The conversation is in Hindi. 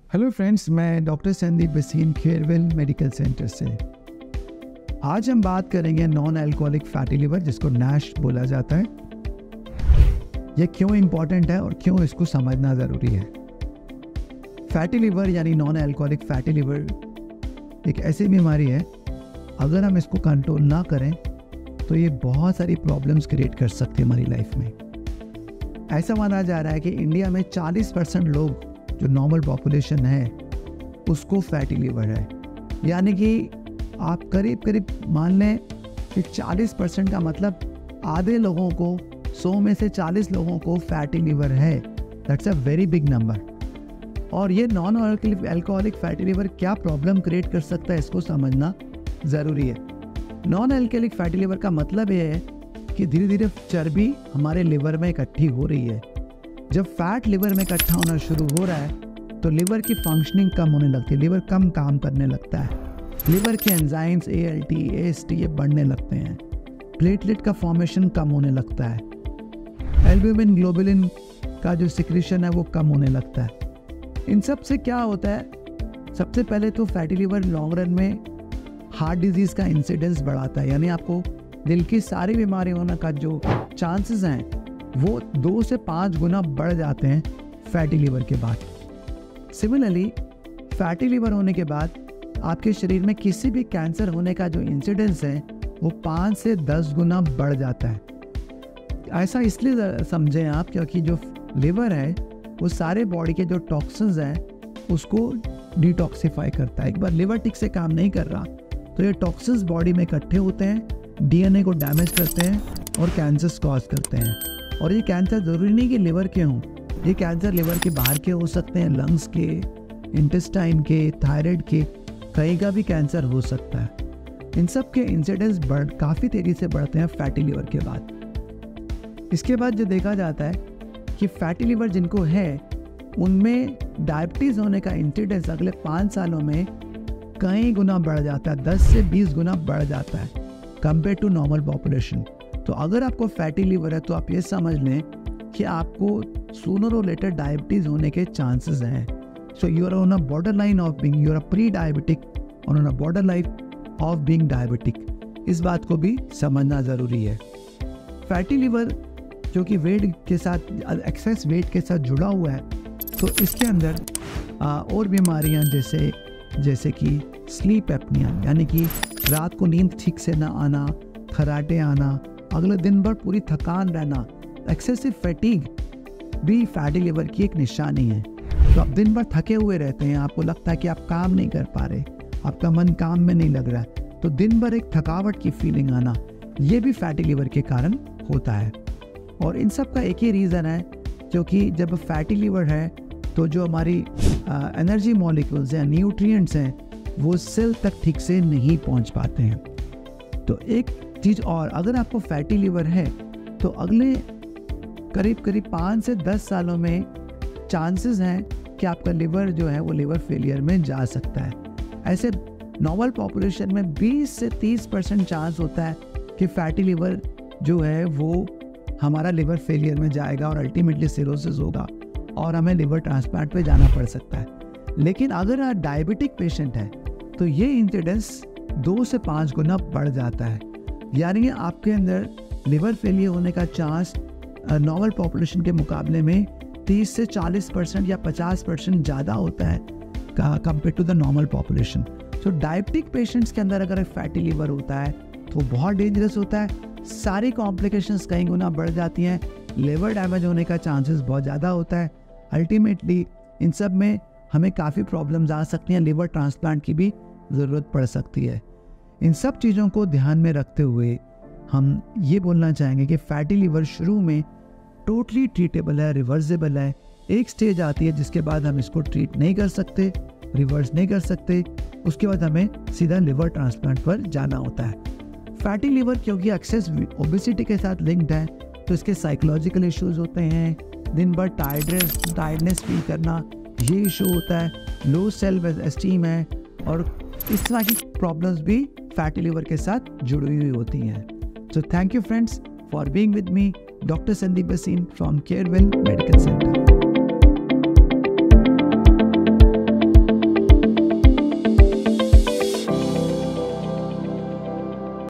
हेलो फ्रेंड्स, मैं डॉक्टर संदीप बसीन केयरवेल मेडिकल सेंटर से। आज हम बात करेंगे नॉन अल्कोहलिक फैटी लिवर, जिसको नैश बोला जाता है। यह क्यों इम्पॉर्टेंट है और क्यों इसको समझना ज़रूरी है। फैटी लिवर यानी नॉन अल्कोहलिक फैटी लिवर एक ऐसी बीमारी है, अगर हम इसको कंट्रोल ना करें तो ये बहुत सारी प्रॉब्लम्स क्रिएट कर सकती है हमारी लाइफ में। ऐसा माना जा रहा है कि इंडिया में 40% लोग, जो नॉर्मल पॉपुलेशन है, उसको फैटी लिवर है। यानी कि आप करीब मान लें कि 40% का मतलब आधे लोगों को, 100 में से 40 लोगों को फैटी लिवर है। That's a very big number. और ये नॉन अल्कोहलिक फैटी लिवर क्या प्रॉब्लम क्रिएट कर सकता है, इसको समझना ज़रूरी है। नॉन अल्कोहलिक फैटी लिवर का मतलब ये है कि धीरे धीरे चर्बी हमारे लिवर में इकट्ठी हो रही है। जब फैट लिवर में इकट्ठा होना शुरू हो रहा है तो लिवर की फंक्शनिंग कम होने लगती है, लिवर कम काम करने लगता है, लिवर के एंजाइम्स ALT, AST ये बढ़ने लगते हैं, प्लेटलेट का फॉर्मेशन कम होने लगता है, एल्ब्यूमिन ग्लोबुलिन का जो सिक्रीशन है वो कम होने लगता है। इन सब से क्या होता है, सबसे पहले तो फैटी लिवर लॉन्ग रन में हार्ट डिजीज़ का इंसिडेंस बढ़ाता है। यानी आपको दिल की सारी बीमारी होने का जो चांसेस हैं वो 2 से 5 गुना बढ़ जाते हैं फैटी लिवर के बाद। सिमिलरली फैटी लिवर होने के बाद आपके शरीर में किसी भी कैंसर होने का जो इंसिडेंस है वो 5 से 10 गुना बढ़ जाता है। ऐसा इसलिए समझें आप, क्योंकि जो लिवर है वो सारे बॉडी के जो टॉक्सिन्स हैं उसको डिटॉक्सिफाई करता है। एक बार लिवर ठीक से काम नहीं कर रहा तो ये टॉक्सिन्स बॉडी में इकट्ठे होते हैं, DNA को डैमेज करते हैं और कैंसर्स कॉज करते हैं। और ये कैंसर ज़रूरी नहीं कि लिवर के हों, ये कैंसर लिवर के बाहर के हो सकते हैं, लंग्स के, इंटेस्टाइन के, थायराइड के, कहीं का भी कैंसर हो सकता है। इन सब के इंसिडेंस काफ़ी तेज़ी से बढ़ते हैं फैटी लिवर के बाद। इसके बाद जो देखा जाता है कि फैटी लिवर जिनको है उनमें डायबिटीज़ होने का इंसिडेंस अगले 5 सालों में कई गुना बढ़ जाता है, 10 से 20 गुना बढ़ जाता है कंपेयर टू नॉर्मल पॉपुलेशन। तो अगर आपको फैटी लिवर है तो आप ये समझ लें कि आपको सूनर और लेटर डायबिटीज़ होने के चांसेस हैं। So you are on a border line of being, you are pre diabetic और on a border line of being diabetic. इस बात को भी समझना ज़रूरी है। फैटी लिवर जो कि वेट के साथ, एक्सेस वेट के साथ जुड़ा हुआ है, तो इसके अंदर और बीमारियां जैसे कि स्लीप एपनिया, यानी कि रात को नींद ठीक से ना आना, खर्राटे आना, अगले दिन भर पूरी थकान रहना, एक्सेसिव फैटीग भी फैटी लिवर की एक निशानी है। तो आप दिन भर थके हुए रहते हैं, आपको लगता है कि आप काम नहीं कर पा रहे, आपका मन काम में नहीं लग रहा है, तो दिन भर एक थकावट की फीलिंग आना, ये भी फैटी लिवर के कारण होता है। और इन सब का एक ही रीज़न है, क्योंकि जब फैटी लिवर है तो जो हमारी एनर्जी मॉलिक्यूल्स हैं, न्यूट्रिएंट्स हैं, वो सेल तक ठीक से नहीं पहुंच पाते हैं। तो एक चीज़ और, अगर आपको फैटी लिवर है तो अगले करीब 5 से 10 सालों में चांसेस हैं कि आपका लिवर जो है वो लिवर फेलियर में जा सकता है। ऐसे नॉर्मल पॉपुलेशन में 20 से 30% चांस होता है कि फैटी लिवर जो है वो हमारा लिवर फेलियर में जाएगा और अल्टीमेटली सिरोसिस होगा और हमें लिवर ट्रांसप्लांट पे जाना पड़ सकता है। लेकिन अगर आप डायबिटिक पेशेंट है तो ये इंसिडेंस 2 से 5 गुना बढ़ जाता है। यानी आपके अंदर लिवर फेलियर होने का चांस नॉर्मल पॉपुलेशन के मुकाबले में 30 से 40% या 50% ज़्यादा होता है compare to the normal population. तो डायबिटिक पेशेंट्स के अंदर अगर फैटी लिवर होता है तो बहुत डेंजरस होता है, सारी कॉम्प्लिकेशंस कई गुना बढ़ जाती हैं, लिवर डैमेज होने का चांसेस बहुत ज़्यादा होता है। अल्टीमेटली इन सब में हमें काफ़ी प्रॉब्लम्स आ सकती हैं, लिवर ट्रांसप्लांट की भी ज़रूरत पड़ सकती है। इन सब चीज़ों को ध्यान में रखते हुए हम ये बोलना चाहेंगे कि फैटी लिवर शुरू में टोटली ट्रीटेबल है, रिवर्सेबल है। एक स्टेज आती है जिसके बाद हम इसको ट्रीट नहीं कर सकते, रिवर्स नहीं कर सकते, उसके बाद हमें सीधा लिवर ट्रांसप्लांट पर जाना होता है। फैटी लिवर क्योंकि एक्सेस ओबेसिटी के साथ लिंक्ड है तो इसके साइकोलॉजिकल इश्यूज होते हैं, दिन भर टायर्डनेस फील करना, ये इशू होता है, लो सेल्फ एस्टीम है, और इस तरह की प्रॉब्लम्स भी फैटी लिवर के साथ जुड़ी हुई होती हैं। So thank you friends for being with me, Dr. Sandeep Bhasin from Carewill Medical Center.